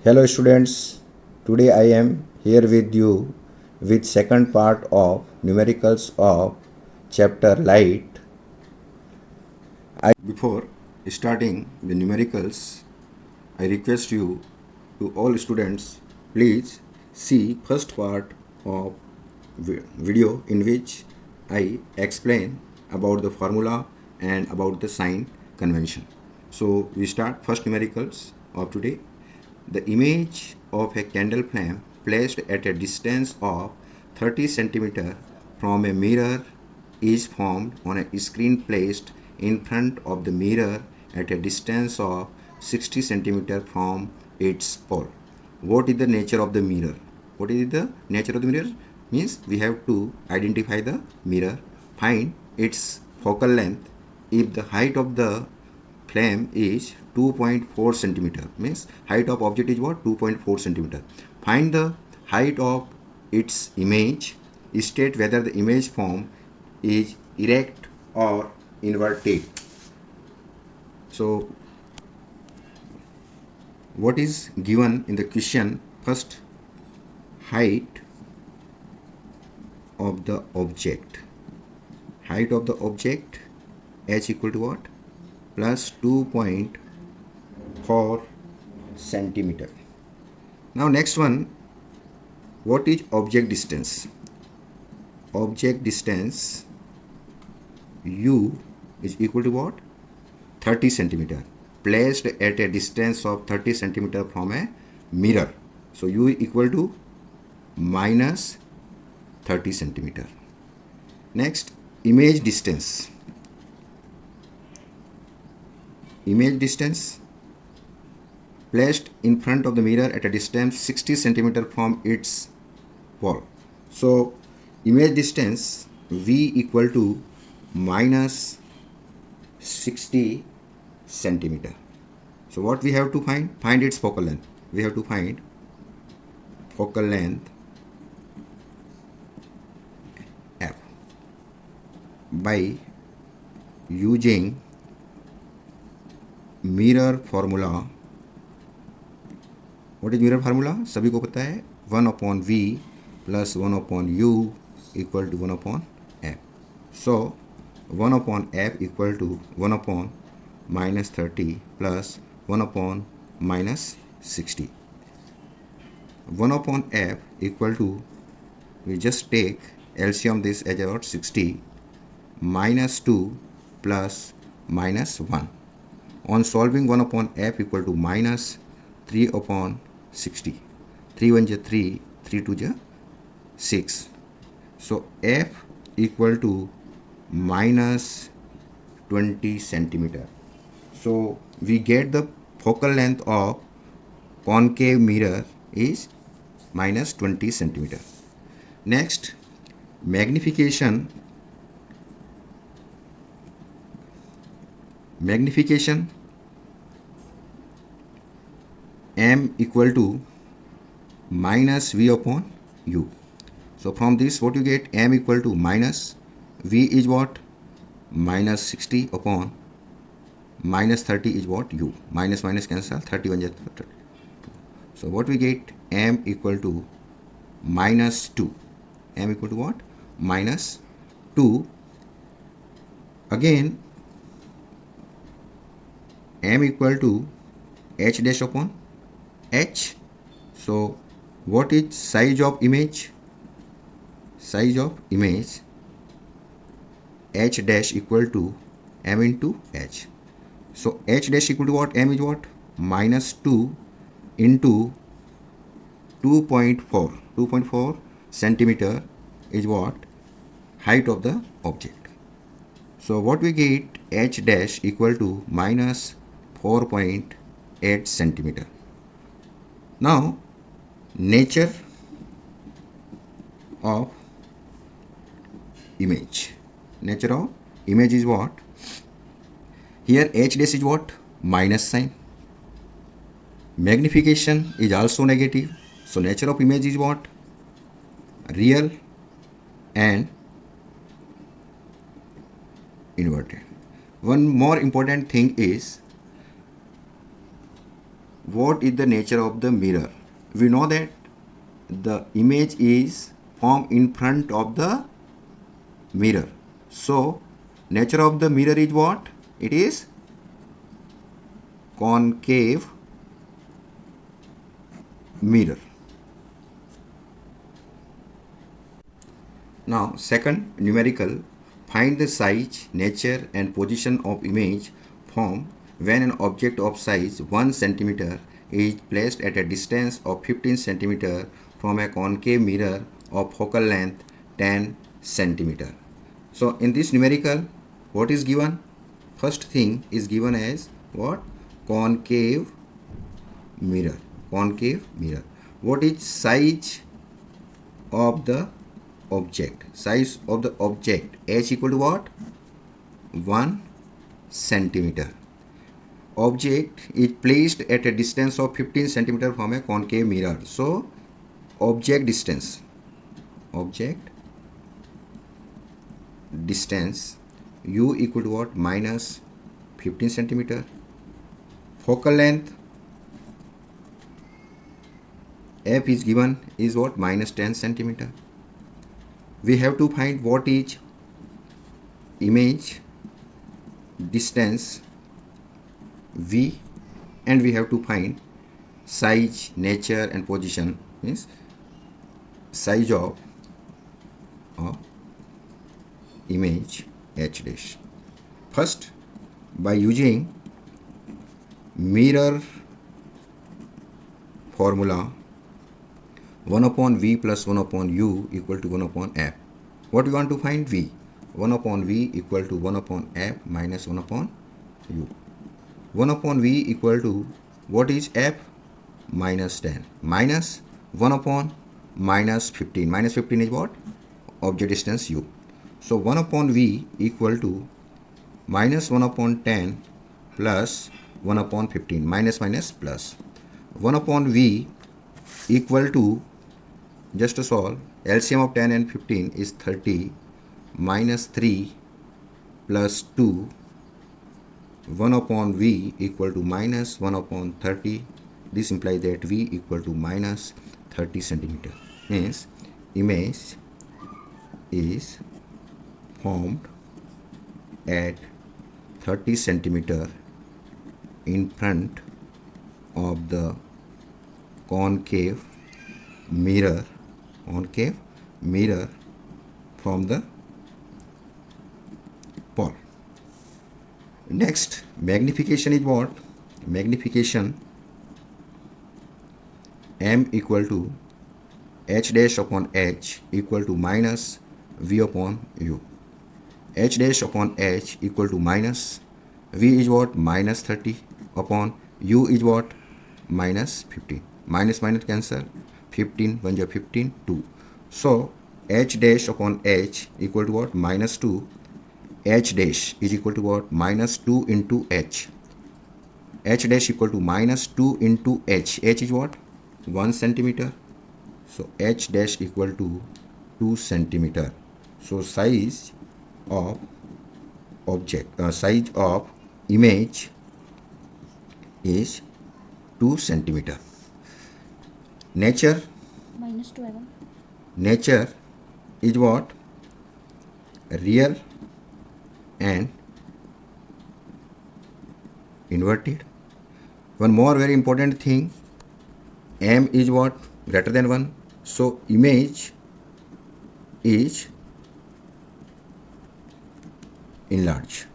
Hello students, today I am here with you with second part of numericals of chapter light. Before starting the numericals, I request you to all students please see first part of video in which I explain about the formula and about the sign convention. So we start first numericals of today. The image of a candle flame placed at a distance of 30 cm from a mirror is formed on a screen placed in front of the mirror at a distance of 60 cm from its pole. What is the nature of the mirror? What is the nature of the mirror? Means we have to identify the mirror, find its focal length. If the height of the flame is 2.4 centimeter, means height of object is what? 2.4 centimeter. Find the height of its image. State whether the image form is erect or inverted. So what is given in the question? First, height of the object. Height of the object h equal to what? Plus 2.4 centimeter. Now next one, what is object distance? Object distance u is equal to what? 30 centimeter placed at a distance of 30 centimeter from a mirror. So u is equal to minus 30 centimeter. Next, image distance. Image distance placed in front of the mirror at a distance 60 centimeter from its wall. So image distance v equal to minus 60 centimeter. So what we have to find? Find its focal length. We have to find focal length f by using mirror formula. What is mirror formula? सभी को पता है 1/v plus 1/u equal to 1/f. So 1/f equal to 1/-30 plus 1/-60. 1/f equal to, we just take LCM this as about 60 minus 2 plus minus 1. On solving 1/f equal to minus 3/60. 3 1 is 3, 3 2 is 6. So f equal to minus 20 centimeter. So we get the focal length of concave mirror is minus 20 centimeter. Next, magnification. M equal to minus v upon u. So from this what you get? M equal to minus v is what? Minus 60 upon minus 30 is what? U. Minus minus cancel, 31 is 30. So what we get? M equal to minus 2. M equal to what? Minus 2. Again M equal to h dash upon h. So what is size of image? Size of image h dash equal to m into h. So h dash equal to what? M is what? Minus 2 into 2.4. 2.4 centimeter is what? Height of the object. So what we get? H dash equal to minus 4.8 centimeter. Now nature of image. Nature of image is what? Here h dash is what? Minus sign. Magnification is also negative. So nature of image is what? Real and inverted. One more important thing is what is the nature of the mirror? We know that the image is formed in front of the mirror. So nature of the mirror is what? It is concave mirror. Now second numerical, find the size, nature and position of image formed when an object of size 1 cm is placed at a distance of 15 cm from a concave mirror of focal length 10 cm. So in this numerical, what is given? First thing is given as what? Concave mirror. Concave mirror. What is size of the object? Size of the object, h equal to what? 1 centimeter. Object is placed at a distance of 15 centimeter from a concave mirror. So object distance u equal to what? Minus 15 centimeter. Focal length f is given is what? Minus 10 centimeter. We have to find what is image distance v, and we have to find size, nature and position, means size of image h dash. First, by using mirror formula, 1 upon v plus 1 upon u equal to 1 upon f. What we want to find? V. 1 upon v equal to 1 upon f minus 1 upon u. 1 upon v equal to what is f? Minus 10 minus 1 upon minus 15. Minus 15 is what? Object distance u. So 1 upon v equal to minus 1 upon 10 plus 1 upon 15. Minus minus plus. 1 upon v equal to, just to solve, LCM of 10 and 15 is 30 minus 3 plus 2. 1 upon v equal to minus 1 upon 30. This implies that v equal to minus 30 centimeter. Means image is formed at 30 centimeter in front of the concave mirror from the pole. Next, magnification is what? Magnification m equal to h dash upon h equal to minus v upon u. H dash upon h equal to minus v is what? Minus 30 upon u is what? Minus 15. Minus minus cancel. 15 1 is 15 2. So h dash upon h equal to what? Minus 2. H dash is equal to what? Minus 2 into h. H dash equal to minus 2 into h. H is what? 1 centimeter. So h dash equal to 2 centimeter. So size of size of image is 2 centimeter. Nature minus 12. Nature is what? Real and inverted. One more very important thing, m is what? Greater than 1. So image is enlarged.